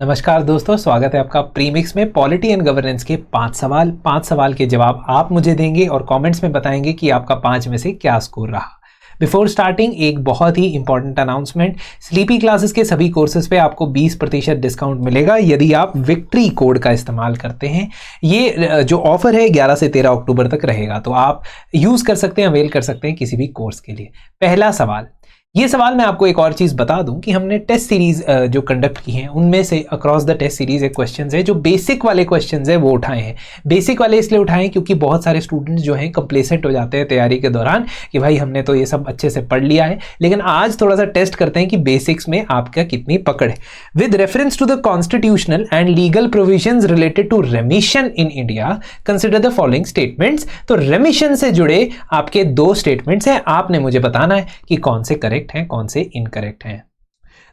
नमस्कार दोस्तों, स्वागत है आपका प्रीमिक्स में। पॉलिटी एंड गवर्नेंस के 5 सवाल के जवाब आप मुझे देंगे और कमेंट्स में बताएंगे कि आपका 5 में से क्या स्कोर रहा। बिफोर स्टार्टिंग एक बहुत ही इंपॉर्टेंट अनाउंसमेंट, स्लीपी क्लासेस के सभी कोर्सेज पे आपको 20% डिस्काउंट मिलेगा यदि आप विक्ट्री कोड का इस्तेमाल करते हैं। ये जो ऑफर है 11 से 13 अक्टूबर तक रहेगा, तो आप यूज़ कर सकते हैं, अवेल कर सकते हैं किसी भी कोर्स के लिए। पहला सवाल, ये सवाल मैं आपको एक और चीज़ बता दूं कि हमने टेस्ट सीरीज जो कंडक्ट की हैं उनमें से अक्रॉस द टेस्ट सीरीज एक क्वेश्चंस है जो बेसिक वाले क्वेश्चंस है वो उठाए हैं। बेसिक वाले इसलिए उठाए क्योंकि बहुत सारे स्टूडेंट्स जो हैं कंप्लेसेंट हो जाते हैं तैयारी के दौरान कि भाई हमने तो ये सब अच्छे से पढ़ लिया है, लेकिन आज थोड़ा सा टेस्ट करते हैं कि बेसिक्स में आपका कितनी पकड़ है। With reference to the constitutional and legal provisions related to remission in India, consider the following statements. तो रेमिशन से जुड़े आपके 2 स्टेटमेंट्स हैं, आपने मुझे बताना है कि कौन से करेक्ट हैं कौन से इनकरेक्ट हैं।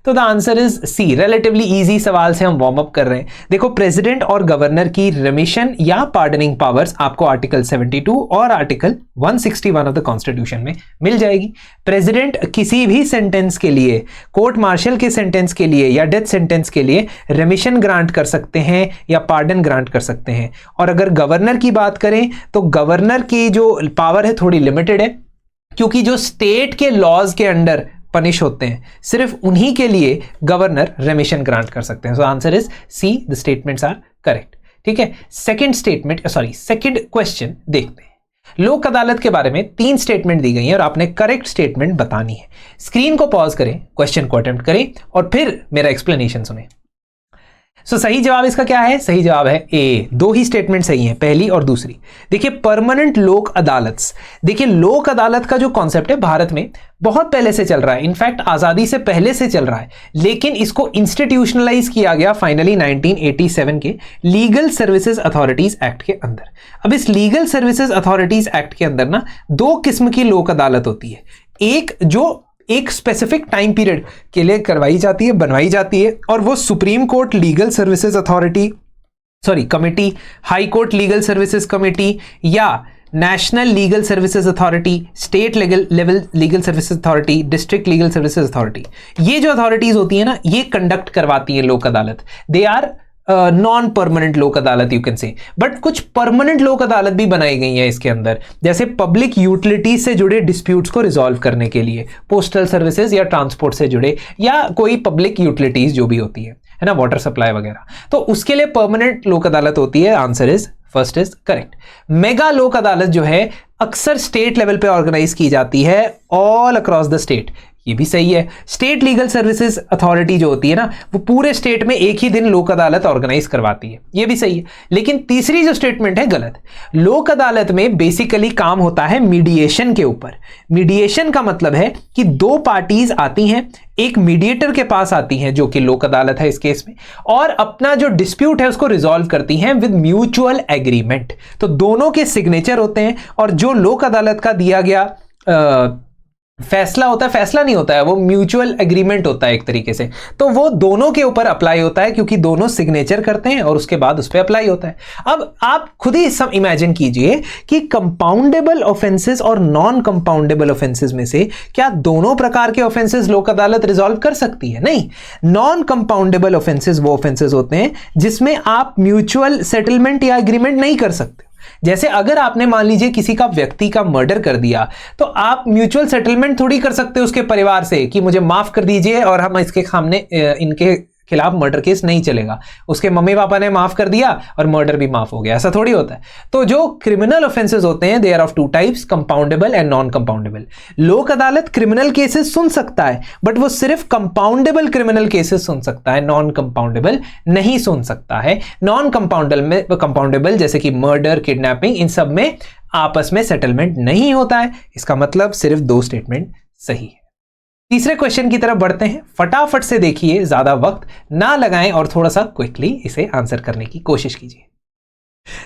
तो the answer is C. Relatively easy सवाल से हम वार्म अप कर रहे हैं। देखो, प्रेसिडेंट और गवर्नर की रेमिशन या पार्डनिंग पावर्स आपको आर्टिकल 72 और आर्टिकल 161 ऑफ द कॉन्स्टिट्यूशन में मिल जाएगी। प्रेसिडेंट किसी भी सेंटेंस के लिए, कोर्ट मार्शल के सेंटेंस के लिए या डेथ सेंटेंस के लिए रेमिशन ग्रांट कर सकते हैं या पार्डन ग्रांट कर सकते हैं। और अगर गवर्नर की बात करें तो गवर्नर की जो पावर है थोड़ी लिमिटेड है, क्योंकि जो स्टेट के लॉज के अंडर पनिश होते हैं सिर्फ उन्हीं के लिए गवर्नर रेमिशन ग्रांट कर सकते हैं। So answer is C, the statements are correct. ठीक है, सेकंड क्वेश्चन देखते हैं। लोक अदालत के बारे में 3 स्टेटमेंट दी गई हैं और आपने करेक्ट स्टेटमेंट बतानी है। स्क्रीन को पॉज करें, क्वेश्चन को अटेम्प्ट करें और फिर मेरा एक्सप्लेनेशन सुने। सही जवाब इसका क्या है? सही जवाब है ए। 2 ही स्टेटमेंट सही हैं, पहली और दूसरी। देखिए, परमानेंट लोक अदालत। देखिए, लोक अदालत का जो कॉन्सेप्ट है भारत में बहुत पहले से चल रहा है, इनफैक्ट आजादी से पहले से चल रहा है, लेकिन इसको इंस्टीट्यूशनलाइज किया गया फाइनली 1987 के लीगल सर्विसेज अथॉरिटीज एक्ट के अंदर। अब इस लीगल सर्विसेज अथॉरिटीज एक्ट के अंदर ना 2 किस्म की लोक अदालत होती है। एक जो एक स्पेसिफिक टाइम पीरियड के लिए करवाई जाती है, बनवाई जाती है, और वो supreme court legal services committee, high court legal services committee या national legal services authority, state level legal services authority, district legal services authority, ये जो अथॉरिटीज होती है ना, ये कंडक्ट करवाती है लोक अदालत। दे आर नॉन परमानेंट लोक अदालत यू कैन से। बट कुछ परमानेंट लोक अदालत भी बनाई गई है इसके अंदर, जैसे पब्लिक यूटिलिटीज से जुड़े डिस्प्यूट्स को रिजॉल्व करने के लिए, पोस्टल सर्विसेज या ट्रांसपोर्ट से जुड़े या कोई पब्लिक यूटिलिटीज जो भी होती है ना, वाटर सप्लाई वगैरह, तो उसके लिए परमानेंट लोक अदालत होती है। Answer is first is correct. Mega लोक अदालत जो है अक्सर स्टेट लेवल पे ऑर्गेनाइज की जाती है, ऑल अक्रॉस द स्टेट, ये भी सही है। स्टेट लीगल सर्विसेज अथॉरिटी जो होती है ना, वो पूरे स्टेट में एक ही दिन लोक अदालत ऑर्गेनाइज करवाती है, ये भी सही है। लेकिन तीसरी जो स्टेटमेंट है गलत। लोक अदालत में बेसिकली काम होता है मीडिएशन के ऊपर। मीडिएशन का मतलब है कि 2 पार्टीज आती हैं, एक मीडिएटर के पास आती हैं जो कि लोक अदालत है इस केस में, और अपना जो डिस्प्यूट है उसको रिजॉल्व करती हैं विद म्यूचुअल एग्रीमेंट। तो दोनों के सिग्नेचर होते हैं और जो लोक अदालत का दिया गया फैसला होता है, फैसला नहीं होता है, वो म्यूचुअल एग्रीमेंट होता है एक तरीके से, तो वो दोनों के ऊपर अप्लाई होता है क्योंकि दोनों सिग्नेचर करते हैं और उसके बाद उस पर अप्लाई होता है। अब आप खुद ही सब इमेजिन कीजिए कि कंपाउंडेबल ऑफेंसेस और नॉन कंपाउंडेबल ऑफेंसेस में से क्या दोनों प्रकार के ऑफेंसेस लोक अदालत रिजॉल्व कर सकती है? नहीं। नॉन कंपाउंडेबल ऑफेंसेस वो ऑफेंसेस होते हैं जिसमें आप म्यूचुअल सेटलमेंट या एग्रीमेंट नहीं कर सकते। जैसे अगर आपने मान लीजिए किसी का व्यक्ति का मर्डर कर दिया, तो आप म्यूचुअल सेटलमेंट थोड़ी कर सकते हो उसके परिवार से कि मुझे माफ कर दीजिए और हम इसके सामने इनके खिलाफ मर्डर केस नहीं चलेगा। उसके मम्मी पापा ने माफ कर दिया और मर्डर भी माफ हो गया, ऐसा थोड़ी होता है। तो जो क्रिमिनल ऑफेंसेस होते हैं they are of 2 types, compoundable and non compoundable. Lok Adalat criminal cases सुन सकता है, बट वो सिर्फ कंपाउंडेबल क्रिमिनल केसेस सुन सकता है, नॉन कंपाउंडेबल नहीं सुन सकता है। नॉन कंपाउंडेबल जैसे कि मर्डर, किडनैपिंग, इन सब में आपस में सेटलमेंट नहीं होता है। इसका मतलब सिर्फ 2 स्टेटमेंट सही है। तीसरे क्वेश्चन की तरफ बढ़ते हैं। फटाफट से देखिए, ज्यादा वक्त ना लगाएं और थोड़ा सा क्विकली इसे आंसर करने की कोशिश कीजिए।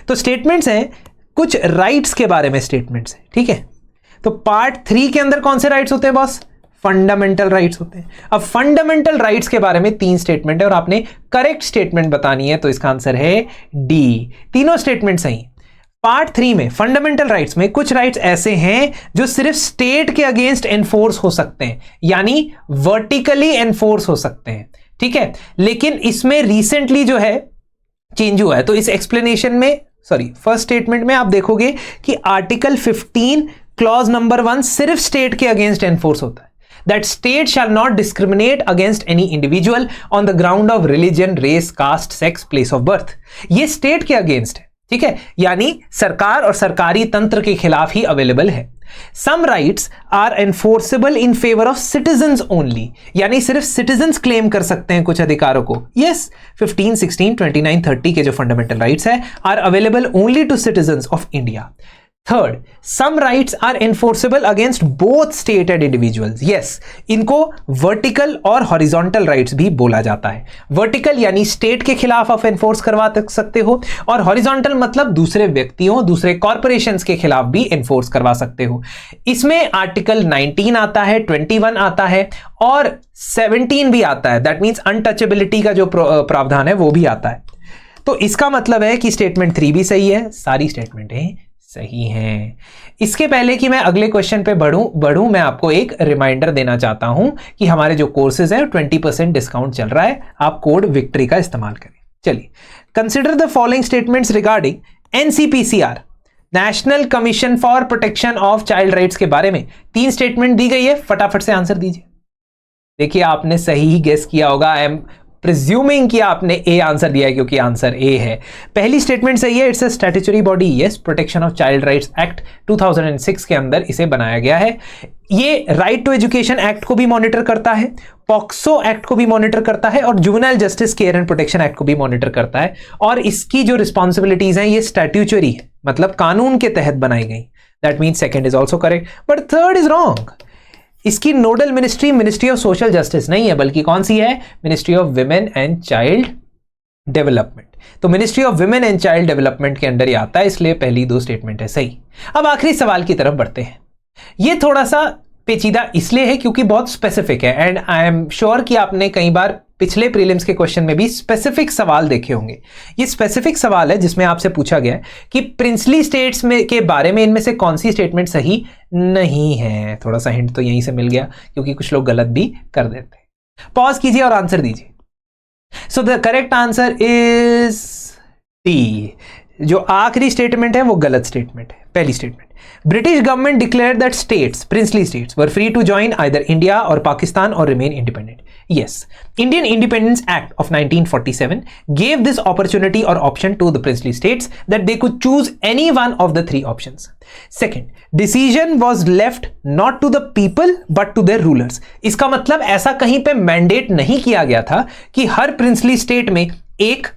तो स्टेटमेंट्स हैं, कुछ राइट्स के बारे में स्टेटमेंट्स हैं, ठीक है। तो पार्ट 3 के अंदर कौन से राइट्स होते हैं बॉस? फंडामेंटल राइट्स होते हैं। अब फंडामेंटल राइट्स के बारे में 3 स्टेटमेंट है और आपने करेक्ट स्टेटमेंट बतानी है, तो इसका आंसर है डी। तीनों स्टेटमेंट सही। पार्ट 3 में फंडामेंटल राइट्स में कुछ राइट्स ऐसे हैं जो सिर्फ स्टेट के अगेंस्ट एनफोर्स हो सकते हैं, यानी वर्टिकली एनफोर्स हो सकते हैं। ठीक है, लेकिन इसमें रिसेंटली जो है चेंज हुआ है। तो इस एक्सप्लेनेशन में फर्स्ट स्टेटमेंट में आप देखोगे कि आर्टिकल 15 क्लॉज नंबर 1 सिर्फ स्टेट के अगेंस्ट एनफोर्स होता है, that state shall not discriminate against any individual on the ground of religion, race, caste, sex, place of birth। ये स्टेट के अगेंस्ट है, ठीक है, यानी सरकार और सरकारी तंत्र के खिलाफ ही अवेलेबल है। Some rights are enforceable in favor of citizens only, यानी सिर्फ सिटीजन्स क्लेम कर सकते हैं कुछ अधिकारों को। Yes, 15, 16, 29, 30 के जो फंडामेंटल राइट्स है are available only to citizens of India। Third, some rights are enforceable against both state and individuals. Yes, इनको वर्टिकल और हॉरिजॉन्टल राइट्स भी बोला जाता है। वर्टिकल यानी स्टेट के खिलाफ आप एनफोर्स करवा सकते हो, और हॉरिजॉन्टल मतलब दूसरे व्यक्तियों, दूसरे कॉर्पोरेशंस के खिलाफ भी एनफोर्स करवा सकते हो। इसमें आर्टिकल 19 आता है, 21 आता है और 17 भी आता है। दैट मीन्स अनटचेबिलिटी का जो प्रावधान है वो भी आता है। तो इसका मतलब है कि स्टेटमेंट 3 भी सही है, सारी स्टेटमेंटें सही हैं। इसके पहले कि मैं अगले क्वेश्चन पे बढ़ूं मैं आपको एक रिमाइंडर देना चाहता हूं कि हमारे जो कोर्सेज हैं 20% डिस्काउंट चल रहा है, आप कोड विक्ट्री का इस्तेमाल करें। चलिए, consider the following statements regarding NCPCR, national commission for protection of child rights के बारे में 3 स्टेटमेंट दी गई है, फटाफट से आंसर दीजिए। देखिए, आपने सही ही गेस किया होगा। आई एम प्रिज्यूमिंग कि आपने ए आंसर दिया है क्योंकि आंसर ए है। पहली स्टेटमेंट सही है, it's a statutory body. Yes, protection of child rights act 2006 के अंदर इसे बनाया गया है। ये राइट टू एजुकेशन एक्ट को भी मॉनिटर करता है, पॉक्सो एक्ट को भी मॉनिटर करता है और juvenile justice care and protection act को भी मॉनिटर करता है। और इसकी जो रिस्पॉन्सिबिलिटीज हैं ये स्टैट्यूटरी है, मतलब कानून के तहत बनाई गई। That means second is also correct, but third is wrong. इसकी nodal ministry ministry of social justice नहीं है, बल्कि कौन सी है? Ministry of women and child development. तो ministry of women and child development के अंडर ही आता है, इसलिए पहली 2 स्टेटमेंट है सही। अब आखिरी सवाल की तरफ बढ़ते हैं। ये थोड़ा सा पेचीदा इसलिए है क्योंकि बहुत स्पेसिफिक है, एंड आई एम श्योर कि आपने कई बार पिछले प्रीलिम्स के क्वेश्चन में भी स्पेसिफिक सवाल देखे होंगे। ये स्पेसिफिक सवाल है जिसमें आपसे पूछा गया है कि प्रिंसली स्टेट्स में के बारे में इनमें से कौन सी स्टेटमेंट सही नहीं है। थोड़ा सा हिंट तो यहीं से मिल गया क्योंकि कुछ लोग गलत भी कर देते हैं। पॉज कीजिए और आंसर दीजिए। So the correct answer is D. जो आखिरी स्टेटमेंट है वो गलत स्टेटमेंट है। पहली statement, British government declared that states, princely states, were free to join either India or Pakistan or remain independent. Yes, Indian Independence Act of 1947 gave this opportunity or option to the princely states that they could choose any one of the 3 options. Second, decision was left not to the people but to their rulers. इसका मतलब ऐसा कहीं पे mandate नहीं किया गया था कि हर प्रिंसली स्टेट में एक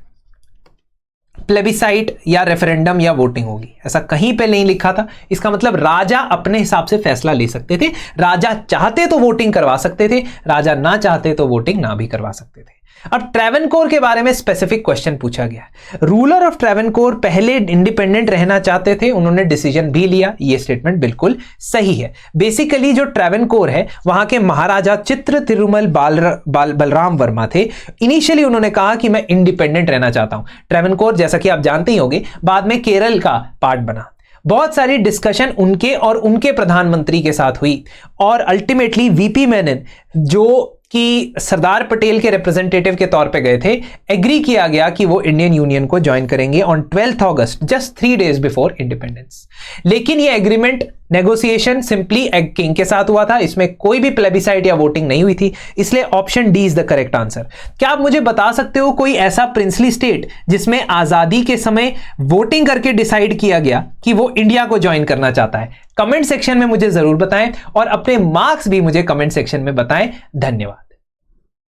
प्लेबिसाइट या रेफरेंडम या वोटिंग होगी, ऐसा कहीं पे नहीं लिखा था। इसका मतलब राजा अपने हिसाब से फैसला ले सकते थे। राजा चाहते तो वोटिंग करवा सकते थे, राजा ना चाहते तो वोटिंग ना भी करवा सकते थे। अब ट्रेवनकोर के बारे में स्पेसिफिक क्वेश्चन पूछा गया। रूलर ऑफ ट्रेवनकोर पहले इंडिपेंडेंट रहना चाहते थे, उन्होंने डिसीजन भी लिया। ये स्टेटमेंट बिल्कुल सही है। बेसिकली जो ट्रेवनकोर है वहां के महाराजा चित्र तिरुमल बलराम वर्मा थे। इनिशियली उन्होंने कहा कि मैं इंडिपेंडेंट रहना चाहता हूं। ट्रेवनकोर जैसा कि आप जानते ही होंगे बाद में केरल का पार्ट बना। बहुत सारी डिस्कशन उनके और उनके प्रधानमंत्री के साथ हुई और अल्टीमेटली वीपी मेनन जो कि सरदार पटेल के रिप्रेजेंटेटिव के तौर पे गए थे, एग्री किया गया कि वो इंडियन यूनियन को ज्वाइन करेंगे on 12 August, just 3 days before independence. लेकिन ये agreement negotiation simply egg king के साथ हुआ था, इसमें कोई भी प्लेबिसाइट या वोटिंग नहीं हुई थी, इसलिए option D is the correct answer. क्या आप मुझे बता सकते हो कोई ऐसा प्रिंसली स्टेट जिसमें आजादी के समय वोटिंग करके डिसाइड किया गया कि वो इंडिया को ज्वाइन करना चाहता है? कमेंट सेक्शन में मुझे जरूर बताएं और अपने मार्क्स भी मुझे कमेंट सेक्शन में बताएं। धन्यवाद।